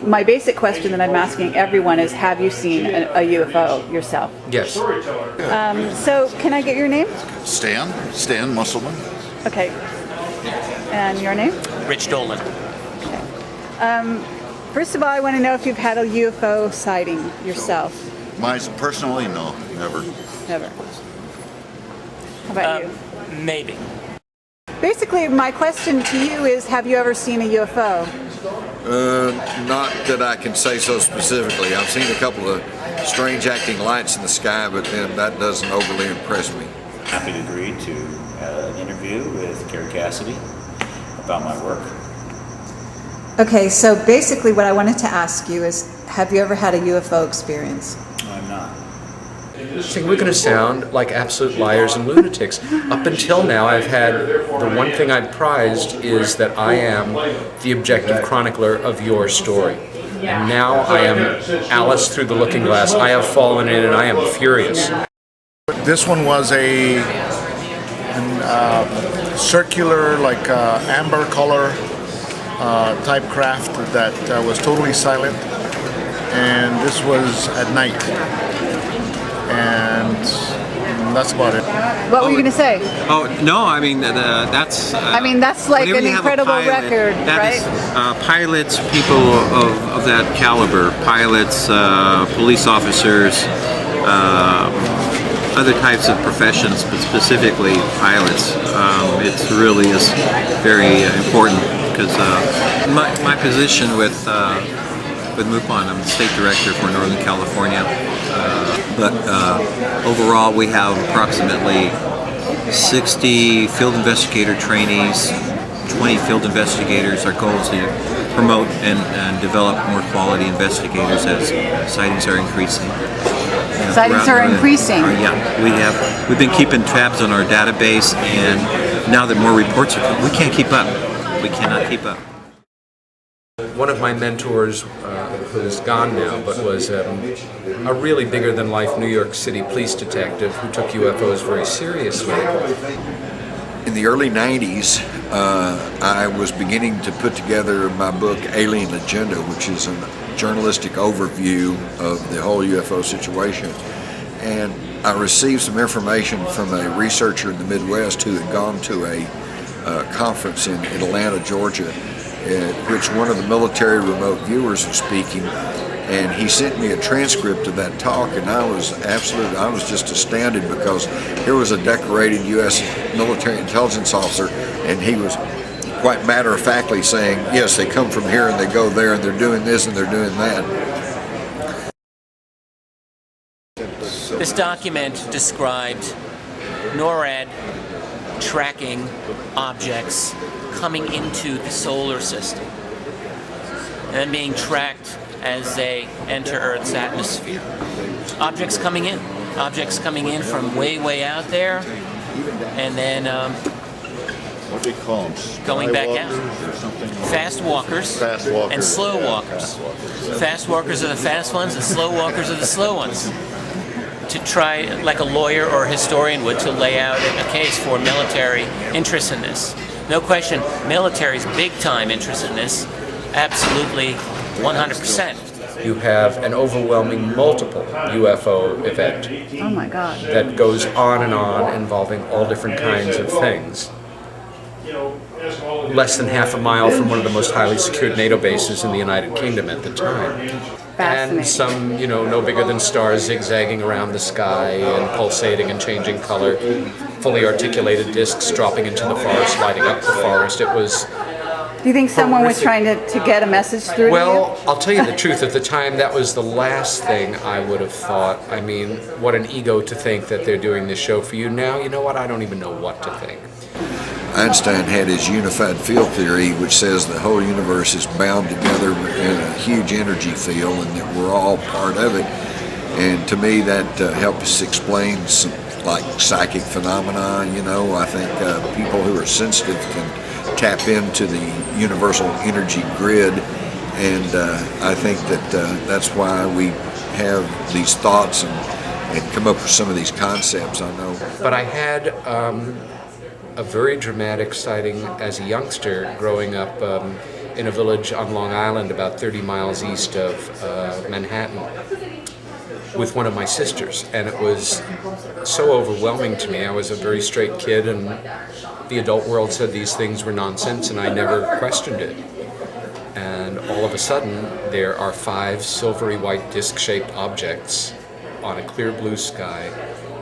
my basic question that I'm asking everyone is, have you seen a UFO yourself? Yes. So can I get your name? Stan Musselman. Okay. And your name? Rich Dolan. Okay. First of all, I want to know if you've had a UFO sighting yourself. Personally, no, never. Never. How about you? Maybe. Basically, my question to you is, have you ever seen a UFO? Not that I can say so specifically. I've seen a couple of strange acting lights in the sky, but then that doesn't overly impress me. Happy to agree to an interview with Kerry Cassidy about my work. Okay, so basically what I wanted to ask you is, have you ever had a UFO experience? I'm not. See, we're going to sound like absolute liars and lunatics. Up until now, I've had, the one thing I've prized is that I am the objective chronicler of your story. And now I am Alice through the looking glass. I have fallen in and I am furious. This one was a circular, like amber color type craft that was totally silent, and this was at night, and that's about it. What were you going to say? Oh no! I mean that's. That's like an incredible record, right? Pilots, people of that caliber, pilots, police officers, other types of professions, but specifically pilots. It really is very important because my position with MUFON, I'm the state director for Northern California. But overall, we have approximately 60 field investigator trainees, 20 field investigators. Our goal is to promote and develop more quality investigators as sightings are increasing. Sightings are increasing? Yeah, we've been keeping tabs on our database, and now that more reports are coming, we can't keep up. We cannot keep up. One of my mentors, who's gone now, but was a really bigger-than-life New York City police detective who took UFOs very seriously. In the early 90s, I was beginning to put together my book, Alien Agenda, which is a journalistic overview of the whole UFO situation. And I received some information from a researcher in the Midwest who had gone to a conference in Atlanta, Georgia, at which one of the military remote viewers was speaking, and he sent me a transcript of that talk, and I was just astounded, because here was a decorated U.S. military intelligence officer, and he was quite matter-of-factly saying, yes, they come from here and they go there and they're doing this and they're doing that. This document described NORAD tracking objects coming into the solar system and then being tracked as they enter Earth's atmosphere. Objects coming in from way out there, and then What do you call them? going back out. Fast walkers and slow walkers. Fast walkers are the fast ones, and slow walkers are the slow ones. To try, like a lawyer or a historian would, to lay out a case for military interest in this. No question, military's big-time interest in this, absolutely 100%. You have an overwhelming multiple UFO event. Oh my God. That goes on and on, involving all different kinds of things. Less than half a mile from one of the most highly secured NATO bases in the United Kingdom at the time. And some, no bigger than stars zigzagging around the sky and pulsating and changing color. Fully articulated discs dropping into the forest, lighting up the forest. It was... Do you think someone was trying to get a message through to you? Well, I'll tell you the truth. At the time, that was the last thing I would have thought. I mean, what an ego to think that they're doing this show for you. Now, you know what? I don't even know what to think. Einstein had his unified field theory, which says the whole universe is bound together in a huge energy field and that we're all part of it. And to me, that helps us explain some, like, psychic phenomena. I think people who are sensitive can tap into the universal energy grid, and I think that that's why we have these thoughts and come up with some of these concepts, I know. But I had a very dramatic sighting as a youngster growing up in a village on Long Island about 30 miles east of Manhattan with one of my sisters, and it was so overwhelming to me. I was a very straight kid, and the adult world said these things were nonsense, and I never questioned it. And all of a sudden, there are 5 silvery white disc-shaped objects on a clear blue sky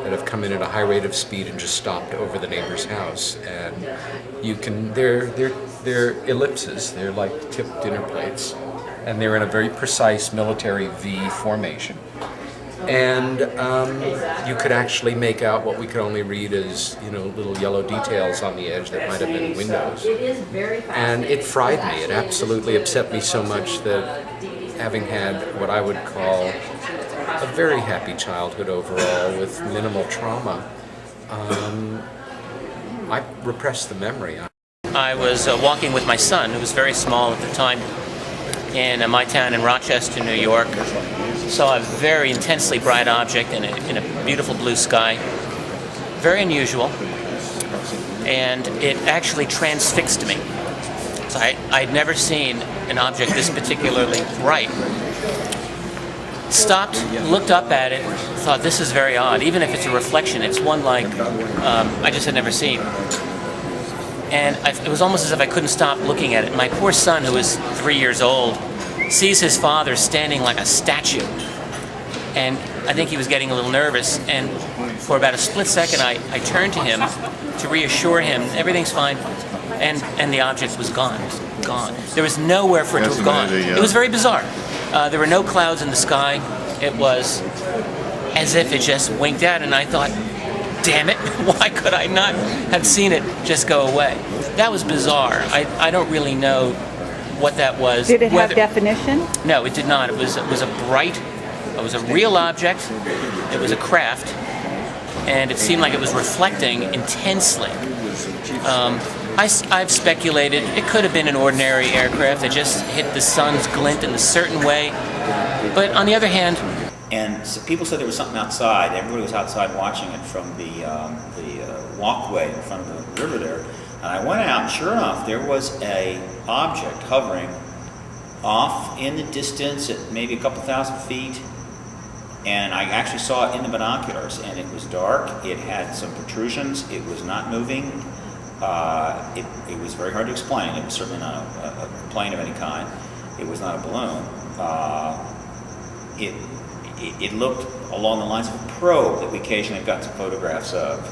that have come in at a high rate of speed and just stopped over the neighbor's house. And you can, they're ellipses, they're like tipped dinner plates, and they're in a very precise military V formation. And you could actually make out what we could only read as, you know, little yellow details on the edge that might have been windows. And it fried me. It absolutely upset me so much that, having had what I would call a very happy childhood overall with minimal trauma, I repressed the memory. I was walking with my son, who was very small at the time, in my town in Rochester, New York. Saw a very intensely bright object in a beautiful blue sky, very unusual, and it actually transfixed me. So I'd never seen an object this particularly bright. Stopped, looked up at it, thought this is very odd. Even if it's a reflection, it's one like I just had never seen. And it was almost as if I couldn't stop looking at it. My poor son, who was 3 years old, sees his father standing like a statue. And I think he was getting a little nervous, and for about a split second I turned to him to reassure him everything's fine, and the object was gone. Gone. There was nowhere for it to have gone. It was very bizarre. There were no clouds in the sky. It was as if it just winked out, and I thought, damn it, why could I not have seen it just go away? That was bizarre. I don't really know what that was. Did it have definition? No, it did not. It was a bright, it was a real object. It was a craft, and it seemed like it was reflecting intensely. I've speculated it could have been an ordinary aircraft that just hit the sun's glint in a certain way. But on the other hand, and so people said there was something outside. Everybody was outside watching it from the walkway in front of the river there. And I went out, and sure enough, there was a object hovering off in the distance at maybe a couple thousand feet. And I actually saw it in the binoculars, and it was dark. It had some protrusions. It was not moving. It was very hard to explain. It was certainly not a plane of any kind. It was not a balloon. It looked along the lines of a probe that we occasionally got some photographs of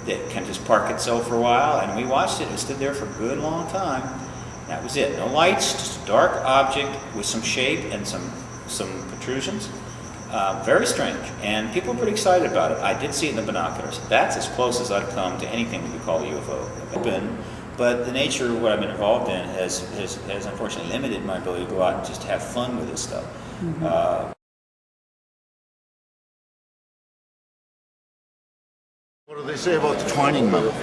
that can just park itself for a while, and we watched it. It stood there for a good long time. That was it. No lights, just a dark object with some shape and some protrusions. Very strange, and people were pretty excited about it. I did see it in the binoculars. That's as close as I've come to anything we could call a UFO. But the nature of what I've been involved in has unfortunately limited my ability to go out and just have fun with this stuff. Mm-hmm. What do they say about the twining method?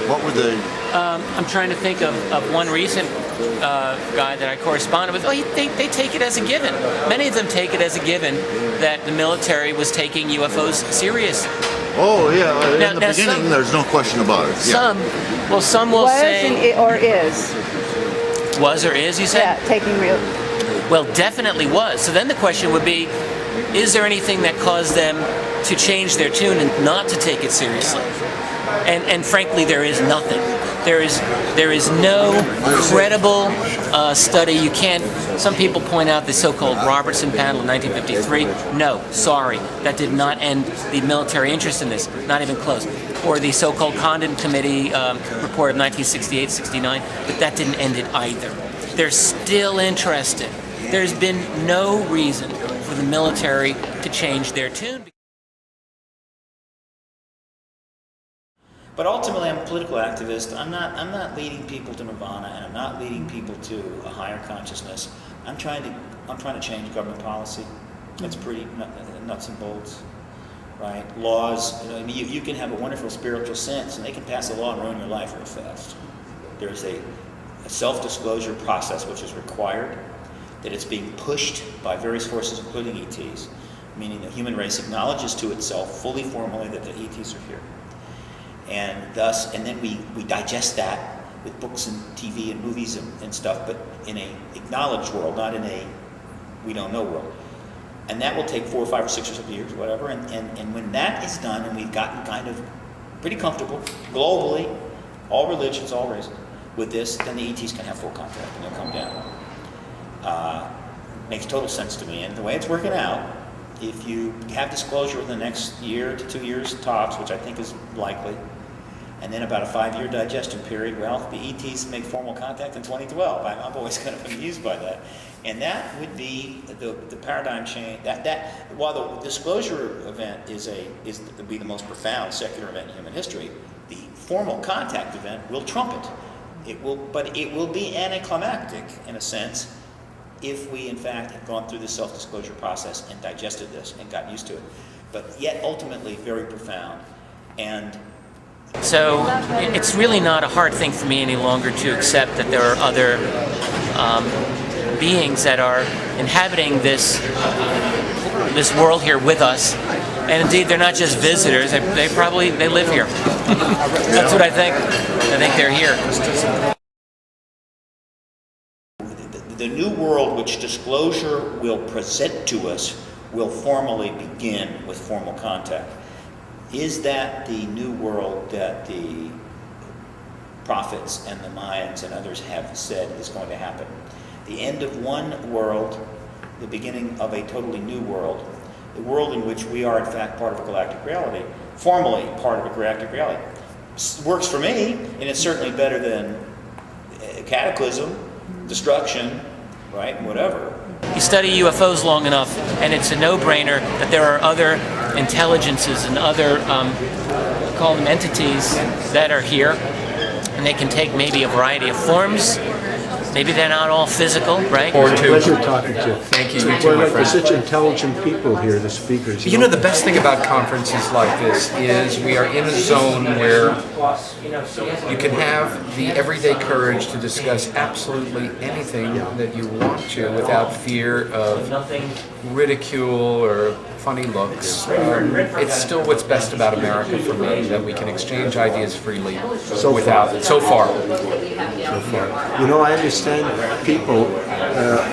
What would they... I'm trying to think of one recent guy that I corresponded with. Oh, they take it as a given. Many of them take it as a given that the military was taking UFOs serious. Oh, yeah. In the beginning, there's no question about it. Yeah. Some will say... or is. Was or is, you said? Yeah, taking real... Well, definitely was. So then the question would be, is there anything that caused them to change their tune and not to take it seriously? And frankly, there is nothing. There is no credible study. You can't. Some people point out the so-called Robertson panel in 1953. No, sorry, that did not end the military interest in this. Not even close. Or the so-called Condon Committee report of 1968-69. But that didn't end it either. They're still interested. There's been no reason for the military to change their tune. But ultimately, I'm a political activist. I'm not leading people to nirvana, and I'm not leading people to a higher consciousness. I'm trying to change government policy. That's pretty nuts and bolts, right? Laws. I mean, you can have a wonderful spiritual sense, and they can pass a law and ruin your life real fast. There's a self-disclosure process which is required. That it's being pushed by various forces, including ETs, meaning the human race acknowledges to itself fully formally that the ETs are here. And thus, and then we digest that, with books and TV and movies and stuff, but in a acknowledged world, not in a we don't know world. And that will take 4 or 5 or 6 or 7 years, whatever. And when that is done, and we've gotten kind of pretty comfortable globally, all religions, all races, with this, then the ETs can have full contact and they'll come down. Makes total sense to me. And the way it's working out, if you have disclosure within the next year to 2 years tops, which I think is likely, and then about a 5-year digestion period, well, the ETs make formal contact in 2012. I'm always kind of amused by that. And that would be the paradigm change. While the disclosure event would be the most profound secular event in human history, the formal contact event will trump it. But it will be anticlimactic in a sense if we in fact have gone through the self-disclosure process and digested this and got used to it. But yet ultimately very profound. And so it's really not a hard thing for me any longer to accept that there are other beings that are inhabiting this world here with us, and indeed they're not just visitors. They live here. That's what I think. I think they're here. The new world which disclosure will present to us will formally begin with formal contact. Is that the new world that the prophets and the Mayans and others have said is going to happen? The end of one world, the beginning of a totally new world, the world in which we are in fact part of a galactic reality, formally part of a galactic reality. Works for me, and it's certainly better than cataclysm, destruction, right, whatever. You study UFOs long enough, and it's a no-brainer that there are other intelligences and other, call them entities, that are here, and they can take maybe a variety of forms. Maybe they're not all physical, right? Or It's a pleasure talking to you. Thank you, you too, my friend. There's such intelligent people here, the speakers. You know, the best thing about conferences like this is we are in a zone where you can have the everyday courage to discuss absolutely anything that you want to without fear of ridicule or funny looks. It's still what's best about America for me, that we can exchange ideas freely so far. You know, I understand people,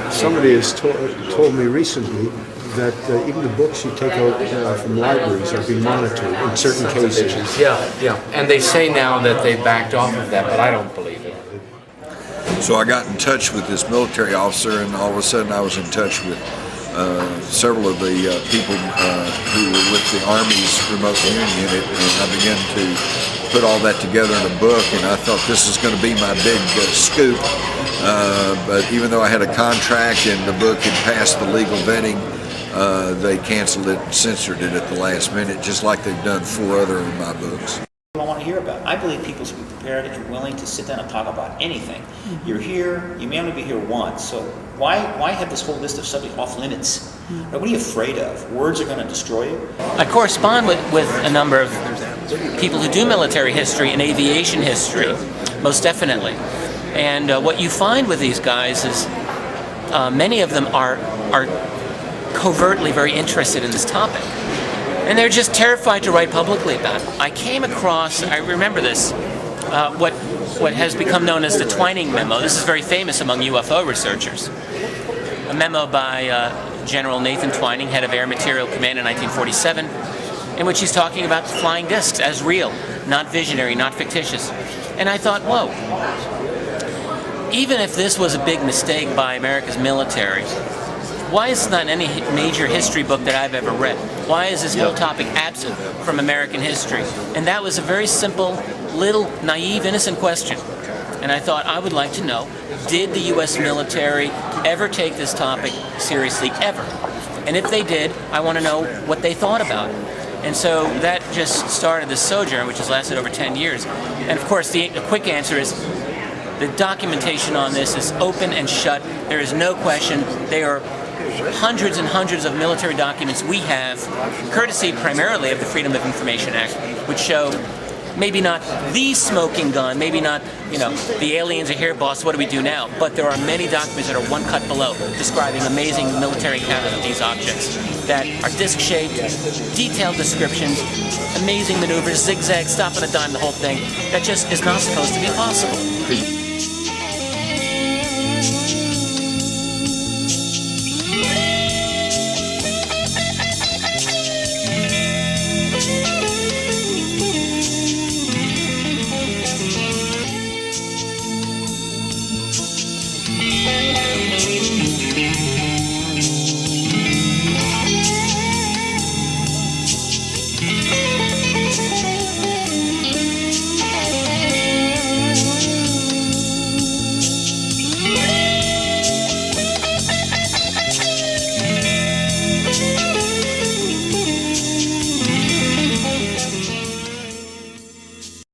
somebody has told me recently that even the books you take out from libraries are being monitored in certain cases. Yeah. And they say now that they backed off of that, but I don't believe it. So I got in touch with this military officer, and all of a sudden I was in touch with several of the people who were with the Army's remote viewing unit, and I began to put all that together in a book, and I thought this is going to be my big scoop. But even though I had a contract and the book had passed the legal vetting, they canceled it and censored it at the last minute, just like they've done 4 other of my books. I want to hear about. I believe people should be prepared and willing to sit down and talk about anything. You're here, you may only be here once, so why have this whole list of subjects off limits? What are you afraid of? Words are going to destroy you? I correspond with a number of people who do military history and aviation history, most definitely. And what you find with these guys is many of them are covertly very interested in this topic. And they're just terrified to write publicly about it. I came across, I remember this, what has become known as the Twining Memo. This is very famous among UFO researchers. A memo by General Nathan Twining, head of Air Material Command in 1947, in which he's talking about flying discs as real, not visionary, not fictitious. And I thought, whoa, even if this was a big mistake by America's military, why is it not in any major history book that I've ever read? Why is this whole topic absent from American history? And that was a very simple, little, naive, innocent question. And I thought, I would like to know, did the U.S. military ever take this topic seriously, ever? And if they did, I want to know what they thought about it. And so that just started this sojourn, which has lasted over 10 years. And of course, the quick answer is, the documentation on this is open and shut. There is no question. They are hundreds and hundreds of military documents we have, courtesy primarily of the Freedom of Information Act, which show maybe not the smoking gun, maybe not, you know, the aliens are here, boss, what do we do now? But there are many documents that are one cut below describing amazing military encounters with these objects that are disc-shaped, detailed descriptions, amazing maneuvers, zigzag, stop on a dime, the whole thing. That just is not supposed to be possible.